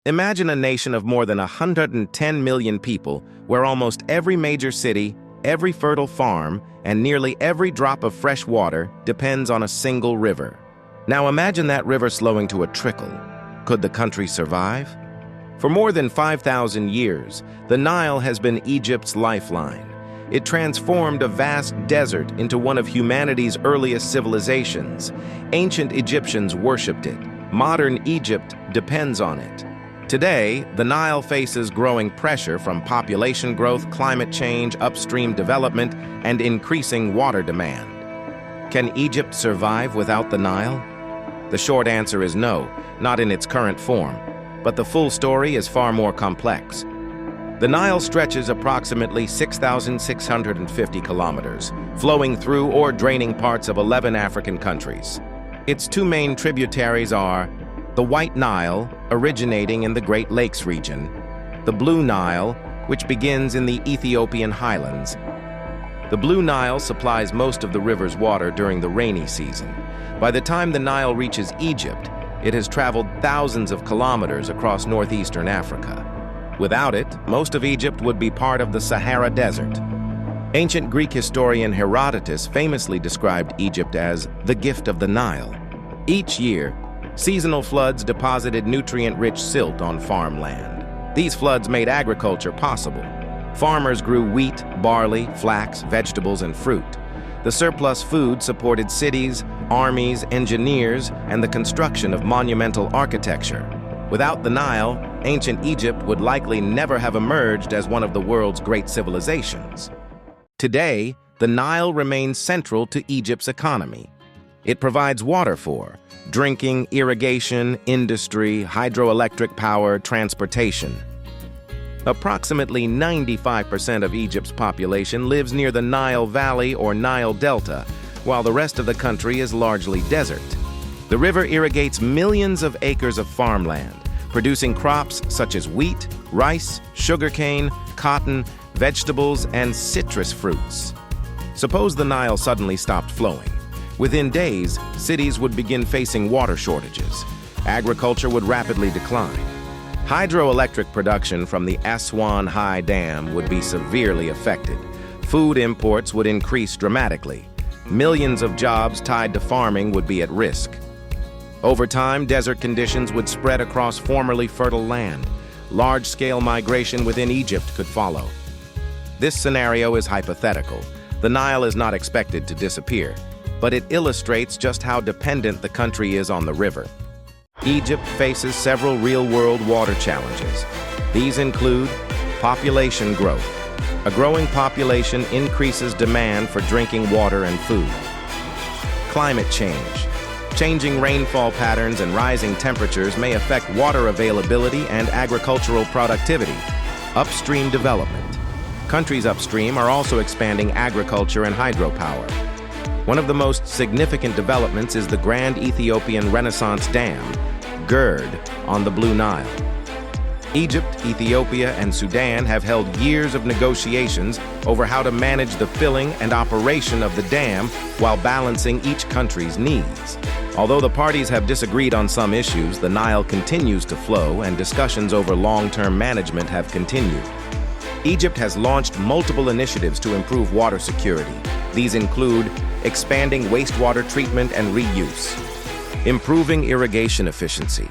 Imagine a nation of more than 110 million people where almost every major city, every fertile farm, and nearly every drop of fresh water depends on a single river. Now imagine that river slowing to a trickle. Could the country survive? For more than 5,000 years, the Nile has been Egypt's lifeline. It transformed a vast desert into one of humanity's earliest civilizations. Ancient Egyptians worshipped it. Modern Egypt depends on it. Today, the Nile faces growing pressure from population growth, climate change, upstream development, and increasing water demand. Can Egypt survive without the Nile? The short answer is no, not in its current form. But the full story is far more complex. The Nile stretches approximately 6,650 kilometers, flowing through or draining parts of 11 African countries. Its two main tributaries are the White Nile, originating in the Great Lakes region, the Blue Nile, which begins in the Ethiopian highlands. The Blue Nile supplies most of the river's water during the rainy season. By the time the Nile reaches Egypt, it has traveled thousands of kilometers across northeastern Africa. Without it, most of Egypt would be part of the Sahara Desert. Ancient Greek historian Herodotus famously described Egypt as the gift of the Nile. Each year, seasonal floods deposited nutrient-rich silt on farmland. These floods made agriculture possible. Farmers grew wheat, barley, flax, vegetables, and fruit. The surplus food supported cities, armies, engineers, and the construction of monumental architecture. Without the Nile, ancient Egypt would likely never have emerged as one of the world's great civilizations. Today, the Nile remains central to Egypt's economy. It provides water for drinking, irrigation, industry, hydroelectric power, transportation. Approximately 95% of Egypt's population lives near the Nile Valley or Nile Delta, while the rest of the country is largely desert. The river irrigates millions of acres of farmland, producing crops such as wheat, rice, sugarcane, cotton, vegetables, and citrus fruits. Suppose the Nile suddenly stopped flowing. Within days, cities would begin facing water shortages. Agriculture would rapidly decline. Hydroelectric production from the Aswan High Dam would be severely affected. Food imports would increase dramatically. Millions of jobs tied to farming would be at risk. Over time, desert conditions would spread across formerly fertile land. Large-scale migration within Egypt could follow. This scenario is hypothetical. The Nile is not expected to disappear, but it illustrates just how dependent the country is on the river. Egypt faces several real-world water challenges. These include population growth. A growing population increases demand for drinking water and food. Climate change. Changing rainfall patterns and rising temperatures may affect water availability and agricultural productivity. Upstream development. Countries upstream are also expanding agriculture and hydropower. One of the most significant developments is the Grand Ethiopian Renaissance Dam, GERD, on the Blue Nile. Egypt, Ethiopia, and Sudan have held years of negotiations over how to manage the filling and operation of the dam while balancing each country's needs. Although the parties have disagreed on some issues, the Nile continues to flow and discussions over long-term management have continued. Egypt has launched multiple initiatives to improve water security. These include expanding wastewater treatment and reuse, improving irrigation efficiency,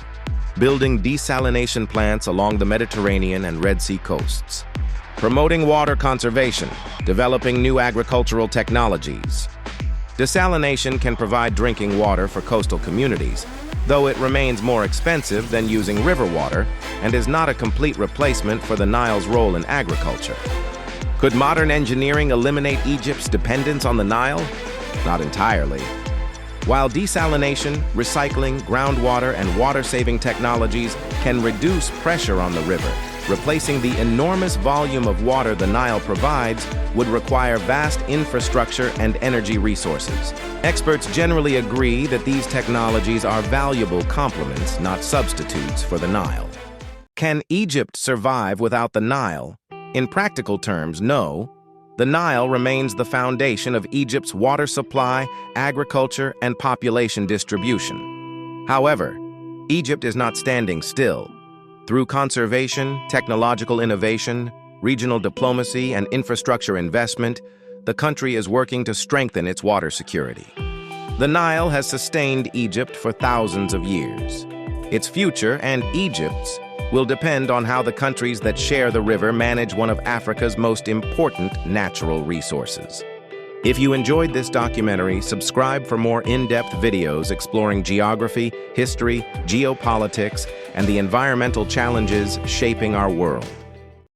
building desalination plants along the Mediterranean and Red Sea coasts, promoting water conservation, developing new agricultural technologies. Desalination can provide drinking water for coastal communities, though it remains more expensive than using river water and is not a complete replacement for the Nile's role in agriculture. Could modern engineering eliminate Egypt's dependence on the Nile? Not entirely. While desalination, recycling, groundwater, and water-saving technologies can reduce pressure on the river, replacing the enormous volume of water the Nile provides would require vast infrastructure and energy resources. Experts generally agree that these technologies are valuable complements, not substitutes, for the Nile. Can Egypt survive without the Nile? In practical terms, no. The Nile remains the foundation of Egypt's water supply, agriculture, and population distribution. However, Egypt is not standing still. Through conservation, technological innovation, regional diplomacy, and infrastructure investment, the country is working to strengthen its water security. The Nile has sustained Egypt for thousands of years. Its future, and Egypt's, will depend on how the countries that share the river manage one of Africa's most important natural resources. If you enjoyed this documentary, subscribe for more in-depth videos exploring geography, history, geopolitics, and the environmental challenges shaping our world.